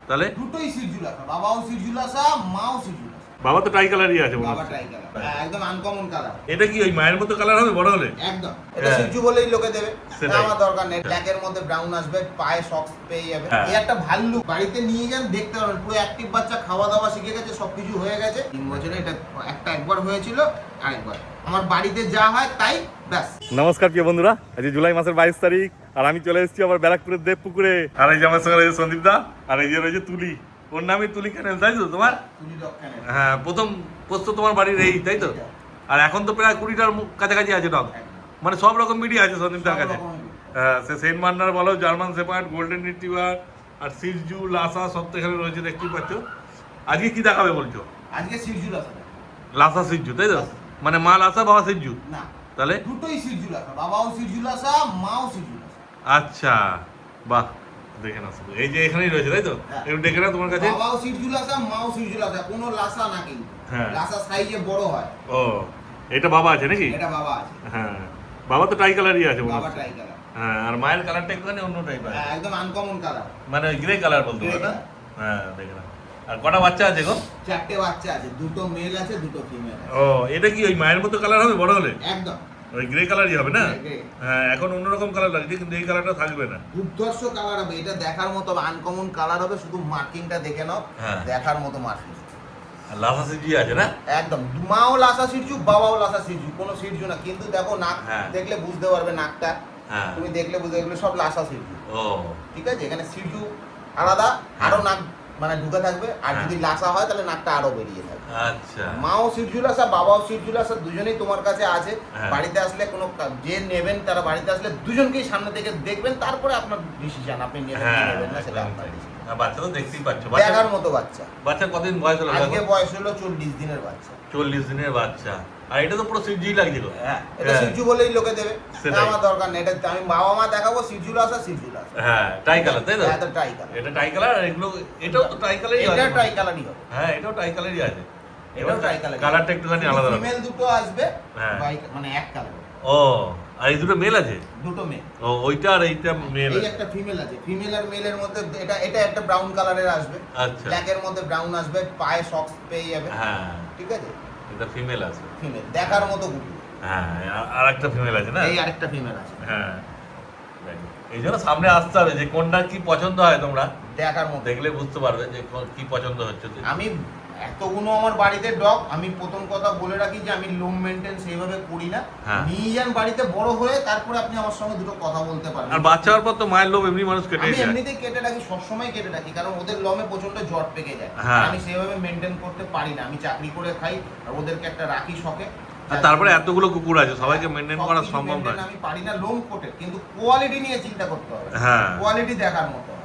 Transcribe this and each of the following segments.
তাহলে দুটোই সিরজুলাসা, বাবাও সিরজুলাসা, মাও সিরজুলাসা। বাবা তো ট্রাই কালারই আছে বাবা ট্রাই কালার, একদম আনকমন কালার। এটা কি ওই মায়ের মতো কালার হবে বড় হলে? একদম, এটা সিরজু বলেই লোকে দেবে, সেটাই। আমার দরকার নেই। ব্ল্যাকের মধ্যে ব্রাউন আসবে, পায়ে সক্স পেয়ে যাবে। এই একটা ভাল্লুক, বাড়িতে নিয়ে যান দেখতে পারবেন, পুরো অ্যাক্টিভ বাচ্চা, খাওয়া দাওয়া শিখে গেছে, সবকিছু হয়ে গেছে। 3 বছরে এটা একবার হয়েছিল, আরেকবার আমার বাড়িতে যা হয় তাই ব্যাস। নমস্কার প্রিয় বন্ধুরা, আজ জুলাই মাসের 22 তারিখ আর আমি চলে এসেছি আবার ব্যারাকপুরের দেবপুকুরে। আর এই যে আমার সঙ্গে রয়েছে সন্দীপ দা, আর এই যে রয়েছে তুলি। ওর নামই তুলি ক্যানেল, তাই তো তোমার? হ্যাঁ, প্রথম পোস্ত তোমার বাড়ির এই, তাই তো? আর এখন তো প্রায় 20টার কাছাকাছি আছে ডগ, মানে সব রকম মিডিয়া আছে সন্দীপ দার কাছে। হ্যাঁ, সে সেন্ট মার্নার বলো, জার্মান শেপার্ড, গোল্ডেন রিট্রিভার আর সিরজু, লাসা সব তো এখানে রয়েছে, দেখতেই পাচ্ছ। আজকে কি দেখাবে বলছো? আজকে সিরজু লাসা, লাসা সিরজু, তাই তো? মানে মা লাসা, বাবা সিরজু? না, তাহলে দুটোই সিরজুলাসা, বাবাও সিরজুলাসা, মাও সিরজুলাসা। আচ্ছা, বাহ, দেখে না শুধু এই যে এখানেই রয়েছে, তাই তো? একটু দেখে না তোমার কাছে। বাবাও সিরজুলাসা, মাও সিরজুলাসা, কোনো লাসা না কিন্তু। হ্যাঁ, লাসা সাইজে বড় হয়। ও, এটা বাবা আছে নাকি? এটা বাবা আছে। হ্যাঁ, বাবা তো ট্রাই কালারই আছে মনে বাবা হচ্ছে। Try colour. হ্যাঁ, আর মায়ের কালারটা একটুখানি অন্য টাইপের, একদম আনকমন কালার, মানে গ্রে কালার বলতে পারো না? হ্যাঁ, দেখে না। আর কটা বাচ্চা আছে গো? 4টে বাচ্চা আছে, দুটো মেল আছে, দুটো ফিমেল আছে। ও, এটা কি ওই মায়ের মতো কালার হবে বড় হলে? একদম ওই গ্রে কালারই হবে না? Grey। হ্যাঁ, এখন অন্যরকম কালার লাগছে, কিন্তু এই কালারটা থাকবে না। দুর্ধর্ষ কালার হবে, এটা দেখার মতো আনকমন কালার হবে, শুধু মার্কিংটা দেখে নাও, হ্যাঁ। দেখার মতো মার্কিং। আর লাসা সিরজি আছে না? একদম, মাও লাসা সিরজু, বাবাও লাসা সিরজু, কোনো সিরজু না, কিন্তু দেখো নাক হ্যাঁ। দেখলে বুঝতে পারবে, নাকটা হ্যাঁ, তুমি দেখলে বুঝতে পারবে সব লাসা সিরজু। ও, ঠিক আছে, এখানে সিরজু আলাদা, আরো নাক মানে ঢুকে থাকবে, আর হ্যাঁ। যদি লাসা হয় তাহলে নাকটা আরো বেরিয়ে থাকবে। আচ্ছা, মাও সিরজুলাসা, বাবাও সিরজুলাসা, দুজনেই তোমার কাছে আছে। হ্যাঁ। বাড়িতে আসলে কোনো যে নেবেন তারা বাড়িতে আসলে দুজনকেই সামনে থেকে দেখবেন, তারপরে আপনার ডিসিশন, আপনি নেবেন কি হ্যাঁ, নেবেন না সেটা একদম আপনার তাই। decision। আর বাচ্চা তো দেখতেই পাচ্ছ, বাচ্চা দেখার মতো বাচ্চা। বাচ্চা কতদিন বয়স হলো? আজকে বয়স হলো 40 দিনের বাচ্চা। 40 দিনের বাচ্চা। আর এটা তো পুরো সিরজি লাগছিল। হ্যাঁ, এটা সিরজু বলেই লোকে দেবে, সেটাই। আমার দরকার নেই। এটা আমি বাবা মা দেখাবো, সিরজুলাসা সিরজুলাসা। হ্যাঁ, ট্রাই কালার, তাই তো? এটা ট্রাই কালার, এটা ট্রাই কালার, আর এগুলো এটাও তো ট্রাই কালারই আছে। এটা ট্রাই কালারই হবে। হ্যাঁ, এটাও ট্রাই কালারই আছে। এটাও ট্রাই কালার, কালারটা একটুখানি আলাদা। ফিমেল দুটো আসবে, হ্যাঁ। মানে এক কালার। ও, আর এই দুটো মেল আছে? দুটো মেল। ও, ওইটা আর এইটা মেল এই আছে। একটা ফিমেল আছে, ফিমেল আর মেলের মধ্যে এটা এটা একটা ব্রাউন কালারের আসবে, আচ্ছা, ব্ল্যাকের মধ্যে ব্রাউন আসবে, পায়ে সক্স পেয়ে যাবে। হ্যাঁ, ঠিক আছে, এটা ফিমেল আছে। ফিমেল দেখার মতো গুলো। হ্যাঁ, আর একটা ফিমেল আছে না? এই আরেকটা ফিমেল আছে, হ্যাঁ, দেখো। এই জন্য সামনে আসতে হবে, যে কোনটা কি পছন্দ হয় তোমরা দেখার মতো। দেখলে বুঝতে পারবে যে কি পছন্দ হচ্ছে। আমি এতগুলো আমার বাড়িতে ডগ, আমি প্রথম কথা বলে রাখি যে আমি লোম মেনটেন সেইভাবে করি না। হ্যাঁ। নিয়ে যান বাড়িতে বড় হয়ে, তারপরে আপনি আমার সঙ্গে দুটো কথা বলতে পারবেন। আর বাচ্চা হওয়ার পর তো মায়ের লোভ এমনি মানুষ কেটে আমি যায়। এমনিতেই কেটে রাখি, সবসময় কেটে রাখি, কারণ ওদের লমে প্রচন্ড জট পেকে যায়। হ্যাঁ। আমি সেভাবে মেনটেন করতে পারি না, আমি চাকরি করে খাই, আর ওদেরকে একটা রাখি শখে। আর তারপরে এতগুলো কুকুর আছে, সবাইকে মেনটেন করা সবকিছু সম্ভব maintain নয়। আমি পারি না লোম কোটে, কিন্তু কোয়ালিটি নিয়ে চিন্তা করতে হবে। হ্যাঁ, কোয়ালিটি দেখার মতো হবে।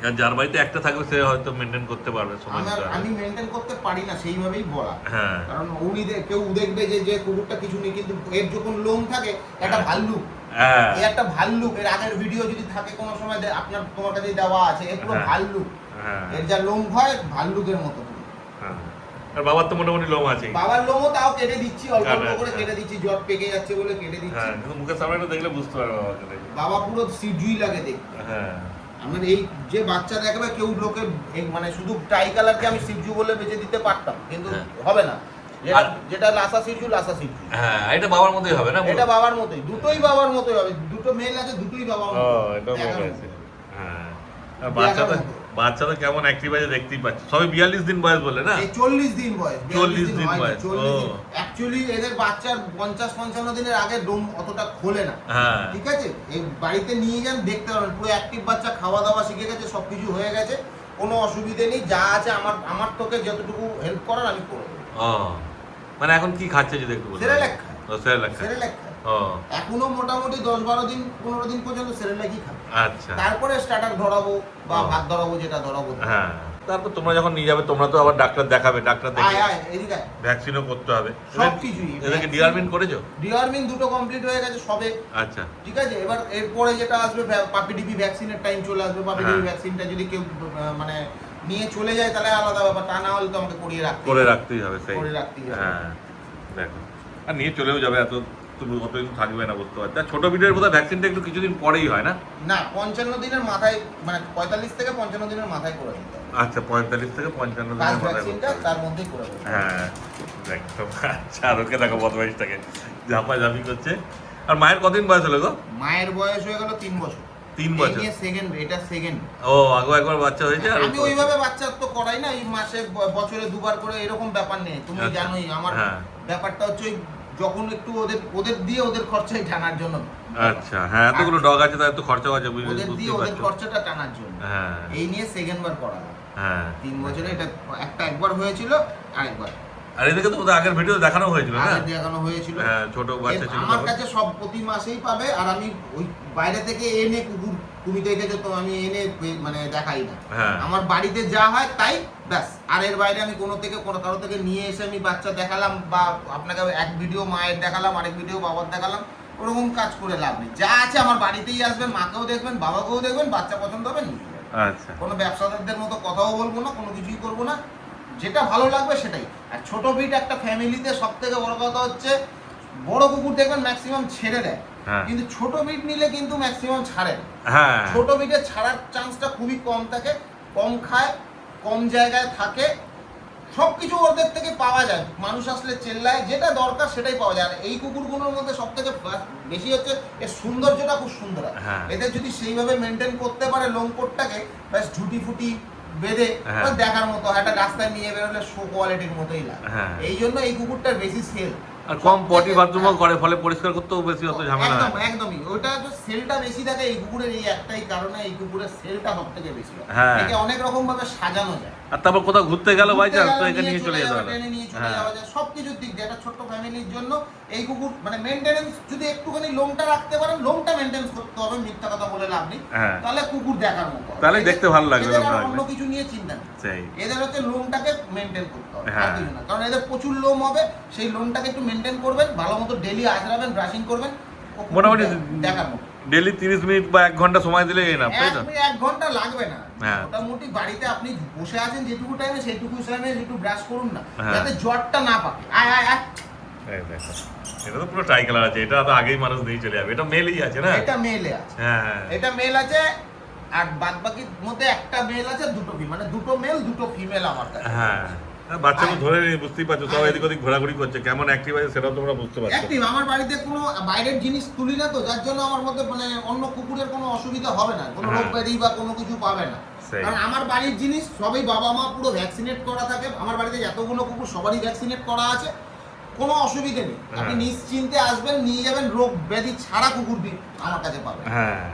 আর যার বাড়িতে একটা থাকবে সে হয়তো মেনটেন করতে পারবে, সময় দিতে আমি পারবে। মেনটেন করতে পারি না, সেইভাবেই বলা। হ্যাঁ, কারণ কেউ দেখবে যে কুকুরটা কিছু নেই, কিন্তু এর যখন লোম থাকে একটা ভাল্লুক, হ্যাঁ, এই একটা ভাল্লুক। এর আগের ভিডিও যদি থাকে কোনো সময় আপনার তোমার কাছে দেওয়া আছে, এর পুরো হ্যাঁ। ভাল্লুক। হ্যাঁ, এর যা লোম হয় ভাল্লুকের মতো। হ্যাঁ। আর বাবার তো মোটামুটি লোম আছে। বাবার লোমও তাও কেটে দিচ্ছি, অল্প অল্প কাটা, করে হ্যাঁ। কেটে দিচ্ছি, জট পেকে যাচ্ছে বলে কেটে দিচ্ছি। হ্যাঁ, কিন্তু মুখের সামনে একটু দেখলে বুঝতে পারবে বাবাকে দেখে। বাবা পুরো সিজুই লাগে দেখতে। হ্যাঁ, আমার এই যে বাচ্চা দেখবে, কেউ লোকে মানে শুধু টাই কালারকে আমি সিজু বলে বেঁচে দিতে পারতাম, কিন্তু হ্যাঁ। হবে না। আর- যেটা লাসা সিজু লাসা সিজু। হ্যাঁ, এটা বাবার মতোই হবে না? এটা বাবার মতোই, দুটোই বাবার মতোই হবে। দুটো মেল আছে, দুটোই বাবার ও, মতো। এটাও দেখার বড় মতো। আছে। হ্যাঁ, আর বাচ্চা তো কেমন অ্যাক্টিভ আছে দেখতেই পাচ্ছি। সবে 42 দিন বয়স বলে না? এই 40 দিন বয়স, 40 দিন বয়স, ও। অ্যাকচুয়ালি এদের বাচ্চার 50-55 দিনের আগে ডোম অতটা খোলে না। হ্যাঁ, ঠিক আছে, এই বাড়িতে নিয়ে যান দেখতে পারবেন, পুরো অ্যাক্টিভ বাচ্চা, খাওয়া দাওয়া শিখে গেছে, সবকিছু হয়ে গেছে, কোনো অসুবিধে নেই। যা আছে আমার তোকে যতটুকু হেল্প করার আমি করে দেবো। ও, মানে এখন কি খাচ্ছে যদি একটু বলতে? সেরেল্যাক খায়। ও, সেরেল্যাক খায়। সেরেল্যাক খায়। ও, এখনো মোটামুটি 10-12 দিন 15 দিন পর্যন্ত সেরেল্যাকই খাবে। আচ্ছা। তারপরে স্টার্টার ধরাবো বা ও। ভাত ধরাবো, যেটা ধরাবো। হ্যাঁ, তারপর তোমরা যখন নিয়ে যাবে তোমরা তো আবার ডাক্তার দেখাবে, ডাক্তার দেখে আয় এদিকে আয়। ভ্যাকসিনও করতে হবে। সবকিছুই। এদেরকে ডিওয়ার্মিং করেছো? ডিওয়ার্মিং দুটো কমপ্লিট হয়ে গেছে সবে। আচ্ছা, ঠিক আছে, এবার এরপরে যেটা আসবে পাপি ডিপি ভ্যাকসিনের টাইম চলে আসবে। পাপি ডিপি হ্যাঁ। ভ্যাকসিনটা যদি কেউ মানে নিয়ে চলে যায় তাহলে আলাদা ব্যাপার, তা না হলে তো আমাকে করিয়ে রাখতে করে রাখতেই হবে, সেই। করে রাখতেই হবে। হ্যাঁ, দেখো, আর নিয়ে চলেও যাবে, এত অতদিন থাকবে না, বুঝতে পারছি। আর ছোট বিটের বোধহয় ভ্যাকসিনটা একটু কিছুদিন পরেই হয় না? না, 55 দিনের মাথায়, মানে 45 থেকে 55 দিনের মাথায় করে দিতে হবে। আচ্ছা, 45 থেকে 55 দিনের মাথায় ভ্যাকসিনটা তার মধ্যেই করে দেবে। হ্যাঁ একদম। আচ্ছা, আর ওকে দেখো বদমাইশটাকে ঝাপাঝাপি করছে। আর মায়ের কদিন বয়স হলো গো? মায়ের বয়স হয়ে গেল 3 বছর। 3 বছর? এটা সেকেন্ড। ও, আগে একবার বাচ্চা হয়েছে। আর আমি ওইভাবে বাচ্চা তো করাই না, এই মাসে বছরে দুবার করে, এরকম ব্যাপার নেই। তুমি জানোই আমার ব্যাপারটা হচ্ছে ওই যখন একটু ওদের দিয়ে ওদের খরচাই টানার জন্য। আচ্ছা, হ্যাঁ, এতগুলো ডগ আছে তাই তো খরচা আছে, ওদের দিয়ে ওদের খরচাটা টানার জন্য। হ্যাঁ, এই নিয়ে সেকেন্ড বার করা। হ্যাঁ, 3 বছরে এটা একবার হয়েছিল, আরেকবার। আর এদিকে তো ওদের আগের ভিডিও দেখানো হয়েছিল না? আগে দেখানো হয়েছিল। হ্যাঁ, ছোট বাচ্চা ছিল। আমার কাছে সব প্রতি মাসেই পাবে। আর আমি ওই বাইরে থেকে এনে কুকুর, তুমি দেখেছো তো, আমি এনে মানে দেখাই না। আমার বাড়িতে যা হয় তাই ব্যাস। আর এর বাইরে আমি কারো থেকে নিয়ে এসে আমি বাচ্চা দেখালাম, বা আপনাকে এক ভিডিও মায়ের দেখালাম, আরেক ভিডিও বাবার দেখালাম, ওরকম কাজ করে লাভ নেই। যা আছে আমার বাড়িতেই আসবেন, মাকেও দেখবেন, বাবাকেও দেখবেন, বাচ্চা পছন্দ হবে নিয়ে যাবেন। আচ্ছা, কোনো ব্যবসাদারদের মতো কথাও বলবো না, কোনো কিছুই করবো না, যেটা ভালো লাগবে সেটাই। আর ছোট ব্রিড একটা ফ্যামিলিতে সব থেকে বড় কথা হচ্ছে, বড় কুকুর দেখবেন ম্যাক্সিমাম ছেড়ে দেয়, কিন্তু ছোট ব্রিড নিলে কিন্তু ম্যাক্সিমাম ছাড়ে না। ছোট ব্রিডের ছাড়ার চান্সটা খুবই কম থাকে, কম খায়, কম জায়গায় থাকে, সবকিছু ওদের থেকে পাওয়া যায়। মানুষ আসলে চেল্লায়, যেটা দরকার সেটাই পাওয়া যায়। আর এই কুকুরগুলোর মধ্যে সব থেকে বেশি হচ্ছে এর সৌন্দর্যটা খুব সুন্দর। এদের যদি সেইভাবে মেনটেন করতে পারে লোমকোটটাকে, ব্যাস ঝুটি ফুটি বেঁধে দেখার মতো, একটা রাস্তায় নিয়ে বেরোলে শো কোয়ালিটির মতোই লাগে। এই জন্য এই কুকুরটার বেশি সেল। আর কম পটি বাথরুমও করে, ফলে পরিষ্কার করতেও বেশি অত ঝামেলা হয় না। একদমই ওইটা যে সেলটা বেশি থাকে এই কুকুরের, এই একটাই কারণে এই কুকুরের সেলটা সবথেকে বেশি হয়। একে অনেক রকম ভাবে সাজানো যায়। আর তারপর কোথাও ঘুরতে গেল বাই চান্স, তো একে নিয়ে চলে যেতে হবে, ট্রেনে নিয়ে চলে যাওয়া যায়, সবকিছুর দিক দিয়ে একটা ছোট্ট ফ্যামিলির জন্য এই কুকুর মানে মেইনটেনেন্স যদি একটুখানি লোমটা রাখতে পারেন, লোমটা মেইনটেন্স করতে হবে, মিথ্যা কথা বলে লাভ নেই, তাহলে কুকুর দেখার মতো, তাহলে দেখতে ভালো লাগবে। অন্য কিছু নিয়ে চিন্তা নেই, এদের হচ্ছে লোমটাকে মেইনটেইন করতে হবে, আর কিছু না। কারণ এদের প্রচুর লোম হবে, সেই লোমটাকে একটু মেইনটেইন করবেন, ভালো মতো ডেইলি আঁচড়াবেন, ব্রাশিং করবেন, মোটামুটি দেখার মতো। ডেইলি 30 মিনিট বা 1 ঘন্টা সময় দিলে এনাফ, তাই তো? 1 ঘন্টা লাগবে না, মোটামুটি বাড়িতে আপনি বসে আছেন যেটুকু টাইমে সেইটুকু টাইমে একটু ব্রাশ করুন না, যাতে জ্বরটা না পাকে। এই দেখো, এটা তো পুরো ট্রাই কালার আছে, এটা তো আগেই মানুষ দিয়ে চলে যাবে। এটা মেলই আছে না? এটা মেলে আছে, এটা মেল আছে। আর বাদবাকির মধ্যে একটা মেল আছে, দুটো ফিমেল, মানে দুটো মেল দুটো ফিমেল আমার কাছে। বাচ্চাকে ধরে নিয়ে বুঝতেই পারছো, সব এদিক ওদিক ঘোরাঘুরি করছে, কেমন অ্যাক্টিভ আছে সেটাও তোমরা বুঝতে পারছো। অ্যাক্টিভ, আমার বাড়িতে কোনো বাইরের জিনিস তুলি না তো, যার জন্য আমার মধ্যে মানে অন্য কুকুরের কোনো অসুবিধা হবে না, কোনো রোগ ব্যাধি বা কোনো কিছু পাবে না। কারণ আমার বাড়ির জিনিস সবই বাবা মা পুরো ভ্যাকসিনেট করা থাকে। আমার বাড়িতে যতগুলো কুকুর সবারই ভ্যাকসিনেট করা আছে, কোনো অসুবিধা নেই। আপনি নিশ্চিন্তে আসবেন, নিয়ে যাবেন, রোগ ব্যাধি ছাড়া কুকুর আমার কাছে পাবেন,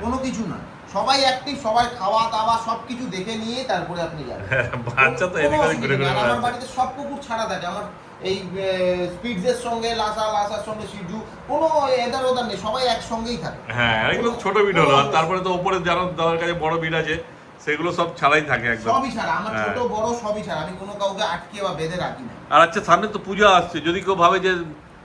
কোনো কিছু না। সবাই অ্যাক্টিভ, সবাই খাওয়া দাওয়া সবকিছু দেখে নিয়ে তারপরে আপনি যাবেন। বাচ্চা তো এদিক ওদিক ঘুরে ঘুরে বেড়াচ্ছে। আমার বাড়িতে সব কুকুর ছাড়া থাকে, আমার এই স্পিডসের সঙ্গে লাসার সঙ্গে সিজু, কোনো এদার ওদার নেই, সবাই একসঙ্গেই থাকে। এগুলো ছোট বিট হলো, আর তারপরে তো উপরে যারা দাদার কাছে বড় বিট আছে সেগুলো সব ছাড়াই থাকে একদম, সবই ছাড়া। আমার ছোট বড় সবই ছাড়া, আমি কোনো কাউকে আটকে বা বেঁধে রাখি না। আর আচ্ছা, সামনে তো পূজা আসছে, যদি কেউ ভাবে যে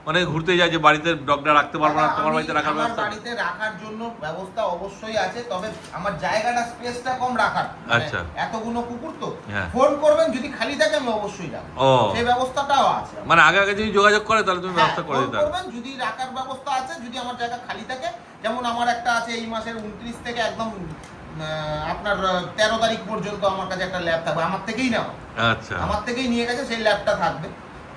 মানে ঘুরতে যায় যে বাড়িতে ডগটা রাখতে পারবো না, তোমার বাড়িতে রাখার ব্যবস্থা? আমার বাড়িতে রাখার জন্য ব্যবস্থা অবশ্যই আছে, তবে আমার জায়গাটা স্পেসটা কম রাখার। আচ্ছা, এতগুলো কুকুর তো, ফোন করবেন, যদি খালি থাকে আমি অবশ্যই রাখবো, সেই ব্যবস্থাটাও আছে। মানে আগে আগে যদি যোগাযোগ করে তাহলে তুমি ব্যবস্থা করে দিতে পারবেন, যদি রাখার ব্যবস্থা আছে, যদি আমার জায়গা খালি থাকে। যেমন আমার একটা আছে, এই মাসের 29 থেকে একদম আপনার 13 তারিখ পর্যন্ত আমার কাছে একটা ল্যাব থাকবে, আমার থেকেই নেওয়া। আচ্ছা, আমার থেকেই নিয়ে গেছে, সেই ল্যাবটা থাকবে।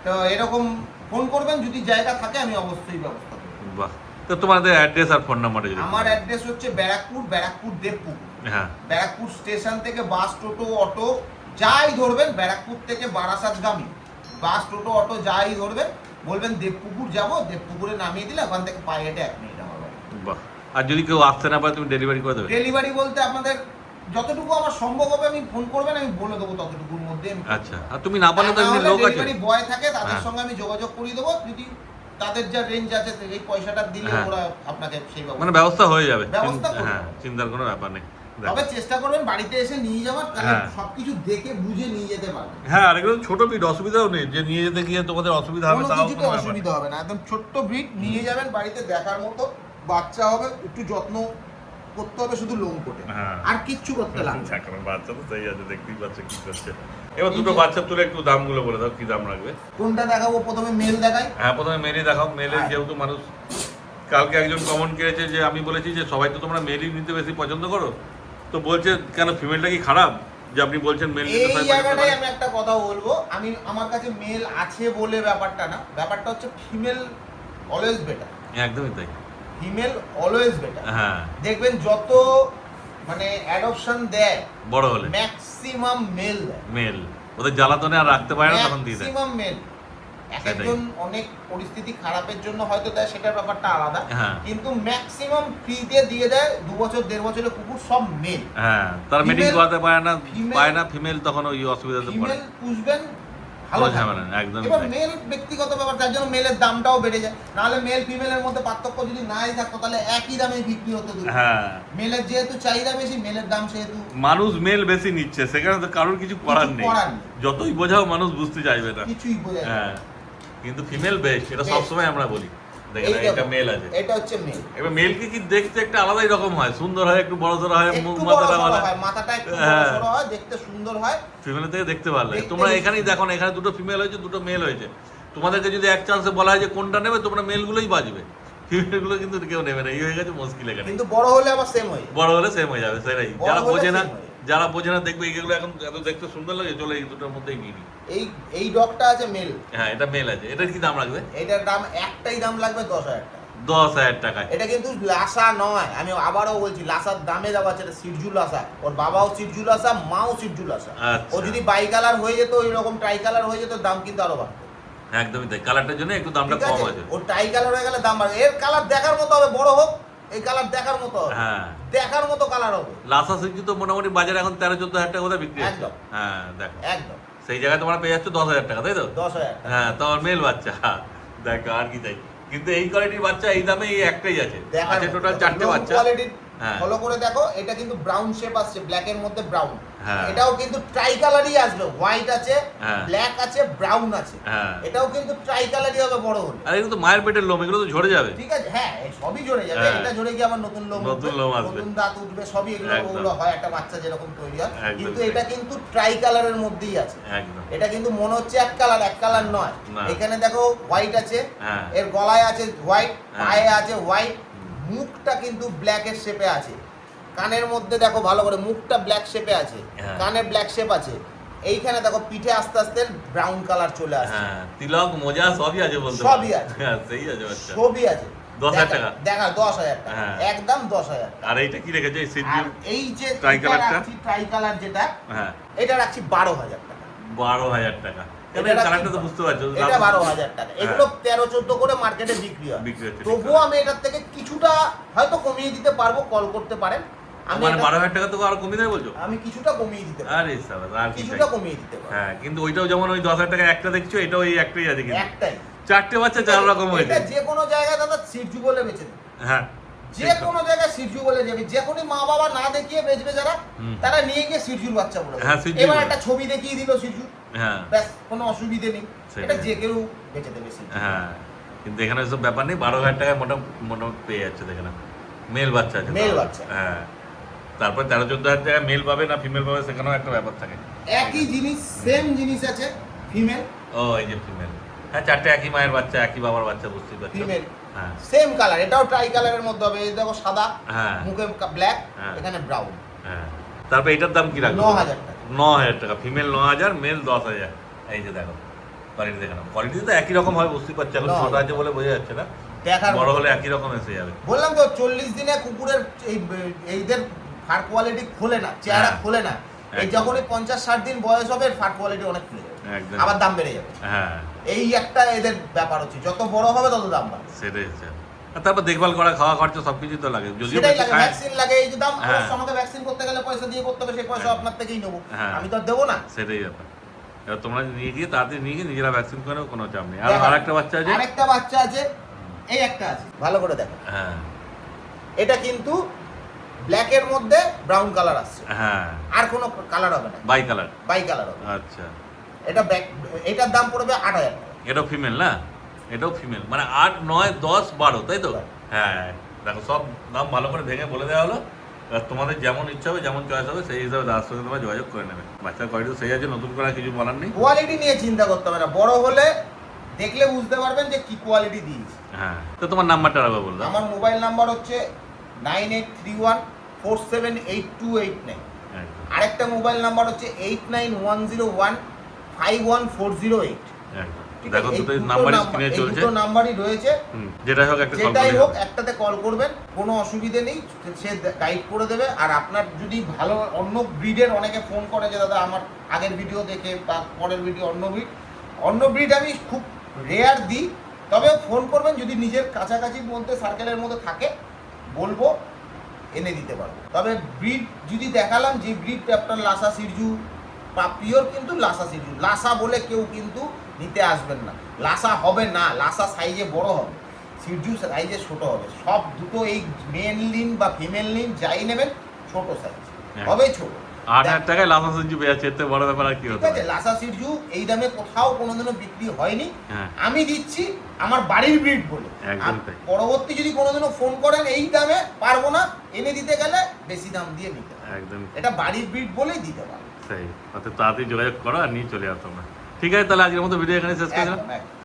তো এরকম ফোন করবেন, যদি জায়গা থাকে আমি অবশ্যই ব্যবস্থা করব। বাহ, তো তোমাদের অ্যাড্রেস আর ফোন নাম্বারটা যদি? আমার অ্যাড্রেস হচ্ছে ব্যারাকপুর দেবপুকুর। ব্যারাকপুর স্টেশন থেকে বাস, টোটো, অটো যাই ধরবেন, ব্যারাকপুর থেকে বারাসাতগামী বাস, টোটো, অটো যাই ধরবেন, বলবেন দেবপুকুর যাব, দেবপুকুরে নামিয়ে দিলে ওখান থেকে পায়ে হেঁটে 1 মিনিট আমার বাড়ি। বাহ, আর যদি কেউ আসতে না পারে তুমি ডেলিভারি করে দেবে? ডেলিভারি বলতে আপনাদের যতটুকু আমার সম্ভব হবে আমি ফোন করবেন, আমি বলে দেবো ততটুকুর মধ্যে। আচ্ছা, আর তুমি না পারলে তো এমনি লোক আছে, ডেলিভারি বয় থাকে, তাদের সঙ্গে আমি যোগাযোগ করিয়ে দেবো। যদি তাদের যা রেঞ্জ আছে এই পয়সাটা দিলে ওরা আপনাকে সেইভাবে মানে ব্যবস্থা হয়ে যাবে। চিন্তার কোনো ব্যাপার নেই। তবে চেষ্টা করবেন বাড়িতে এসে নিয়ে যাওয়ার, তাহলে সবকিছু দেখে বুঝে নিয়ে যেতে পারবেন। আর এগুলো ছোট ব্রিড, অসুবিধাও নেই যে নিয়ে যেতে গিয়ে তোমাদের অসুবিধা হবে, তাও কোনো অসুবিধা হবে না। একদম ছোট্ট ব্রিড নিয়ে যাবেন, বাড়িতে দেখার মতো বাচ্চা হবে, একটু যত্ন করতে হবে শুধু লোম কোটে, আর কিচ্ছু করতে লাগবে না। কারণ বাচ্চা তো সেই আছে, দেখতেই পাচ্ছ কি করছে। এবার দুটো বাচ্চা তুলে একটু দামগুলো বলে দাও, কি দাম রাখবে? কোনটা দেখাবো? প্রথমে মেল দেখাই। প্রথমে মেলই দেখাও। মেলের যেহেতু মানুষ কালকে একজন কমেন্ট করেছে যে আমি বলেছি যে সবাই তো তোমরা মেলই নিতে বেশি পছন্দ করো, তো বলছে কেন ফিমেলটা কি খারাপ যে আপনি বলছেন মেল নিতে এই সবাই পছন্দ জায়গাটাই করে? আমি একটা কথা বলবো, আমার কাছে মেল আছে বলে ব্যাপারটা না, ব্যাপারটা হচ্ছে ফিমেল অলওয়েজ বেটার। একদমই তাই। Female always better. হ্যাঁ, দেখবেন যত মানে অ্যাডপশন দেয় বড় হলে ম্যাক্সিমাম মেল দেয়, মেল ওদের জ্বালাতনে আর রাখতে পারে না, তখন দিয়ে দেয়। Maximum male. একজন অনেক পরিস্থিতি খারাপের জন্য হয়তো দেয়, সেটার ব্যাপারটা আলাদা, হ্যাঁ। কিন্তু ম্যাক্সিমাম ফ্রিতে দিয়ে দেয় 2 বছর 1.5 বছরের কুকুর সব মেল। হ্যাঁ, তারা মিটিং Female- করাতে পারে না, female- পায় না ফিমেল, তখন ওই অসুবিধাতে পড়ে। ফিমেল পুষবেন ভালো কোনো ঝামেলা থাকবে। নেই, একদমই এবার তাই। মেল ব্যক্তিগত ব্যাপার, তার জন্য মেলের দামটাও বেড়ে যায়। নাহলে মেল ফিমেলের মধ্যে পার্থক্য যদি নাই থাকতো তাহলে একই দামে বিক্রি হতো দুটো। হ্যাঁ, মেলের যেহেতু চাহিদা বেশি, মেলের দাম সেহেতু মানুষ মেল বেশি নিচ্ছে, সেখানে তো কারোর কিছু করার নেই। করার নেই। যতই বোঝাও মানুষ বুঝতে চাইবে না। কিছুই বোঝা যায় না। হ্যাঁ, কিন্তু ফিমেল বেস্ট, এটা Best. সবসময় আমরা বলি। দেখেন এই এটা দেখো, মেল আছে। এটা হচ্ছে মেল। এবার মেলকে কি দেখতে একটা আলাদাই রকম হয়, সুন্দর হয়, একটু বড় সড়ো হয়, মুখ একটু মাথাটা বড়সড় ভালো হয়, মাথাটা একটু হ্যাঁ। বড়সড় হয়, দেখতে সুন্দর হয়। ফিমেল থেকে দেখতে ভালো লাগে। দেখতে তোমরা বেশি এখানেই দেখো না, এখানে দুটো ফিমেল হয়েছে, দুটো মেল হয়েছে। তোমাদেরকে যদি এক চান্সে বলা হয় যে কোনটা নেবে, তোমরা মেলগুলোই বাজবে, ফিমেলগুলো কিন্তু কেউ নেবে না। এই হয়ে গেছে মুশকিল এখানে। কিন্তু বড় হলে আবার সেম হয়। বড় হলে সেম হয়ে যাবে, সেটাই। বড় যারা হলে বোঝে না, same হয়ে যাবে। যারা বোঝে না দেখবে এইগুলো এখন এত দেখতে সুন্দর লাগে, চলে এই দুটোর মধ্যেই নিয়ে নিই। এই ডগটা আছে মেল। হ্যাঁ, এটা মেল আছে। এটার কি দাম রাখবে? এটার দাম একটাই দাম লাগবে 10,000 টাকা। 10,000 টাকায়। এটা কিন্তু লাসা নয়, আমি আবারও বলছি, লাসার দামে দেওয়া আছে। এটা সিরজু লাসা, ওর বাবাও সিরজু লাসা, মাও সিরজু লাসা। আচ্ছা। ও যদি বাই কালার হয়ে যেত, ওই রকম ট্রাই কালার হয়ে যেত, দাম কিন্তু আরো বাড়তো। একদমই তাই, কালারটার জন্য একটু দামটা ঠিক কম আছে, আছে। ও ট্রাই কালার হয়ে গেলে দাম বাড়বে। এর কালার দেখার মতো হবে, বড় হোক, এই কালার দেখার মতো হবে, হ্যাঁ, দেখার মতো কালার হবে। লাসা সিল্কি তো মোটামুটি বাজারে এখন 13-14 হাজার টাকা কোথায় বিক্রি হচ্ছে। একদম। হ্যাঁ, দেখো একদম সেই জায়গায় তোমরা পেয়ে যাচ্ছ 10,000 টাকা, তাই তো? 10,000 টাকা। হ্যাঁ, তোমার মেল বাচ্চা। দেখো আর কি চাই, কিন্তু এই কোয়ালিটির বাচ্চা এই দামে এই একটাই আছে। দেখার আছে মতো। টোটাল 4টে বাচ্চা। কোয়ালিটির হ্যাঁ। ফলো করে দেখো, এটা কিন্তু ব্রাউন শেপ আসছে, ব্ল্যাক এর মধ্যে ব্রাউন। হ্যাঁ। এটাও কিন্তু ট্রাই কালারই আসবে, হোয়াইট আছে, হ্যাঁ। ব্ল্যাক আছে, ব্রাউন আছে। হ্যাঁ, এটাও কিন্তু ট্রাই কালারই হবে বড় হলে। আর এগুলো তো মায়ের পেটের লোম, এগুলো তো ঝরে যাবে। ঠিক আছে, হ্যাঁ, এই সবই ঝরে যাবে। হ্যাঁ। এটা ঝরে গিয়ে আবার নতুন লোম নতুন উঠবে, লোম আসবে। নতুন দাঁত উঠবে, সবই এগুলো একদম। ওগুলো হয় একটা বাচ্চা যেরকম তৈরি হয়। একদম কিন্তু তাই। এটা কিন্তু ট্রাই কালারের মধ্যেই আছে। একদম। এটা কিন্তু মনে হচ্ছে এক কালার নয়। না। এখানে দেখো হোয়াইট আছে, হ্যাঁ। এর গলায় আছে হোয়াইট, হ্যাঁ। পায়ে আছে হোয়াইট, মুখটা কিন্তু ব্ল্যাক এর শেপে আছে। কানের মধ্যে দেখো ভালো করে, মুখটা ব্ল্যাক শেপে আছে, হ্যাঁ। কানে ব্ল্যাক শেপ আছে। এইখানে দেখো পিঠে আস্তে আস্তে ব্রাউন কালার চলে আসছে। হ্যাঁ, তিলক মোজা সবই আছে বলতে সবই পারো। আছে। হ্যাঁ, সেই আছে বাচ্চা। ছবি আছে। 10,000 টাকা? দেখা 10,000 টাকা, হ্যাঁ। একদম 10,000 টাকা। আর এইটা কি রেখেছে এই সিট? আর এই যে ট্রাই এটা কালারটা? রাখছি, ট্রাই কালার যেটা, হ্যাঁ, এটা রাখছি 12,000 টাকা। 12,000 টাকা। এটা এই রাখছি কালারটা তো বুঝতে পারছো। এটা 12,000 টাকা। হ্যাঁ। এগুলো 13-14 করে মার্কেটে বিক্রি হয়। বিক্রি হচ্ছে, তবুও আমি এটার থেকে কিছুটা হয়তো কমিয়ে দিতে পারবো, কল করতে পারেন। আমি মানে এটা- 12,000 টাকা তো আরো কমিয়ে দেবে বলছো? আমি কিছুটা কমিয়ে দিতে পারবো, আরে সাবাস, আর কি কিছুটা চাই? কমিয়ে দিতে পারবো। হ্যাঁ, কিন্তু ওইটাও যেমন ওই 10,000 টাকা একটা দেখছো, এটাও এই একটাই আছে কিন্তু। একটাই 4টে বাচ্চা 4 রকম হয়েছে। এটা যে কোনো জায়গায় দাদা সিরজু বলে বেচে দেবে। হ্যাঁ, যে কোনো জায়গায় সিরজু বলে যাবে, যে কোনো মা বাবা না দেখিয়ে বেচবে যারা, হুম। তারা নিয়ে গিয়ে সিরজুর বাচ্চা বলে দেবে। হ্যাঁ, সিরজু এবার বলে। একটা ছবি দেখিয়ে দিল সিরজু, হ্যাঁ, ব্যাস, কোনো অসুবিধে নেই। সেটাই। এটা যে কেউ বেচে দেবে সিরজু। হ্যাঁ, কিন্তু এখানে সব ব্যাপার নেই। 12,000 টাকায় মোটামুটি পেয়ে যাচ্ছে, দেখে না মেল বাচ্চা আছে। মেল বাচ্চা। হ্যাঁ, তারপর 13-14 হাজার টাকায় মেল পাবে না ফিমেল পাবে, সেখানেও একটা ব্যাপার থাকে। একই জিনিস, সেম জিনিস আছে, ফিমেল ও, এই যে ফিমেল। হ্যাঁ, 4টে একই মায়ের বাচ্চা, একই বাবার বাচ্চা, বুঝতেই পারছো। ফিমেল হ্যাঁ, সেম কালার, এটাও ট্রাই কালারের মধ্যে হবে। এই দেখো সাদা, হ্যাঁ, মুখে ব্ল্যাক, হ্যাঁ। এখানে ব্রাউন। হ্যাঁ। তারপর এটার দাম কি রাখবে? 9,000 টাকা। 9,000 টাকা। Female 9,000, male 10,000। এই যে দেখো কোয়ালিটি, দেখে নাও। কোয়ালিটি তো একই রকম হয়, বুঝতেই পারছো। এখন 9,000 ছোট আছে বলে বোঝা যাচ্ছে না, দেখার বড় মতো। হলে একই রকম এসে যাবে। বললাম তো 40 দিনে কুকুরের এইদের ফার কোয়ালিটি খোলে না, চেহারা হ্যাঁ। খোলে না। এই একদম। যখনই 50-60 দিন বয়স হবে, ফার কোয়ালিটি অনেক খুলে যাবে, একদম। আবার দাম বেড়ে যাবে। হ্যাঁ, এই একটা এদের ব্যাপার হচ্ছে, যত বড় হবে তত দাম বাড়বে। সেটাই হচ্ছে। আর তারপর দেখভাল করা, খাওয়া খরচা সবকিছু তো লাগে, যদিও সেটাই বেশি লাগে, খায়। ভ্যাকসিন লাগে। এই যে দাম, হ্যাঁ। অবশ্য আমাকে ভ্যাকসিন করতে গেলে পয়সা দিয়ে করতে হবে, সেই পয়সা হ্যাঁ। আপনার থেকেই নেবো, হ্যাঁ। আমি তো আর দেবো না। সেটাই ব্যাপার। এবার তোমরা নিয়ে গিয়ে তাড়াতাড়ি নিয়ে গিয়ে নিজেরা ভ্যাকসিন করে কোনো চাপ নেই। আর দেখো, আরেকটা বাচ্চা আছে। আরেকটা বাচ্চা আছে, এই একটা আছে, ভালো করে দেখো। হ্যাঁ, এটা কিন্তু ব্ল্যাক এর মধ্যে ব্রাউন কালার আসছে, হ্যাঁ, আর কোনো কালার হবে না, বাই কালার। বাই কালার হবে। আচ্ছা, এটা এটার দাম পড়বে 8,000 টাকা। এটাও ফিমেল না? এটাও ফিমেল, মানে 8, 9, 10, 12, তাই তো? হ্যাঁ, দেখো সব দাম ভালো করে ভেঙে বলে দেওয়া হলো। এবার তোমাদের যেমন ইচ্ছা হবে, যেমন চয়েস হবে, সেই হিসাবে দাদার সঙ্গে তোমরা যোগাযোগ করে নেবে। বাচ্চার কোয়ালিটি সেই আছে, নতুন করে আর কিছু বলার নেই। কোয়ালিটি নিয়ে চিন্তা করতে হবে না। বড় হলে দেখলে বুঝতে পারবেন যে কি কোয়ালিটি দিয়েছি। হ্যাঁ, তো তোমার নাম্বারটা আবার বল দাও। আমার মোবাইল নাম্বার হচ্ছে 9831478289। আরেকটা মোবাইল নাম্বার হচ্ছে 8910151408। দেখো দুটো নাম্বারই স্ক্রিনে চলছে, দুটো নাম্বারই রয়েছে। যেটাই হোক একটা কল যেটাই করবে, হোক একটাতে কল করবেন, কোনো অসুবিধে নেই, সে গাইড করে দেবে। আর আপনার যদি ভালো অন্য ব্রিডের, অনেকে ফোন করে যে দাদা আমার আগের ভিডিও দেখে বা পরের ভিডিও অন্য ব্রিড আমি খুব রেয়ার দিই, তবে ফোন করবেন যদি নিজের কাছাকাছির মধ্যে সার্কেলের মধ্যে থাকে, বলবো এনে দিতে পারবো। তবে ব্রিড যদি দেখালাম, যে ব্রিড আপনার লাসা সিরজু বা পিওর, কিন্তু লাসা সিরজু, লাসা বলে কেউ কিন্তু নিতে আসবেন না। লাসা হবে না, লাসা সাইজে বড় হবে, সিরজু সাইজে ছোট হবে। সব দুটো এই মেল লিন বা ফিমেল লিন যাই নেবেন ছোট সাইজ হবে, ছোট। 8,000 টাকায় লাসা সিরজু পেয়ে যাচ্ছে, এতে বড় ব্যাপার আর কি হতে ঠিক আছে, পারে। লাসা সিরজু এই দামে কোথাও কোনোদিনও বিক্রি হয়নি। হ্যাঁ। আমি দিচ্ছি আমার বাড়ির ব্রিড বলে। একদম তাই। পরবর্তী যদি কোনোদিনও ফোন করেন এই দামে পারবো না, এনে দিতে গেলে বেশি দাম দিয়ে নিতে হবে। একদম এটা বাড়ির ব্রিড বলেই দিতে পারবো। সেই অত তাড়াতাড়ি যোগাযোগ করো আর নিয়ে চলে আসো তোমরা। ঠিক আছে, তাহলে আজকের মতো ভিডিও এখানে শেষ করে দিলাম। একদম একদম।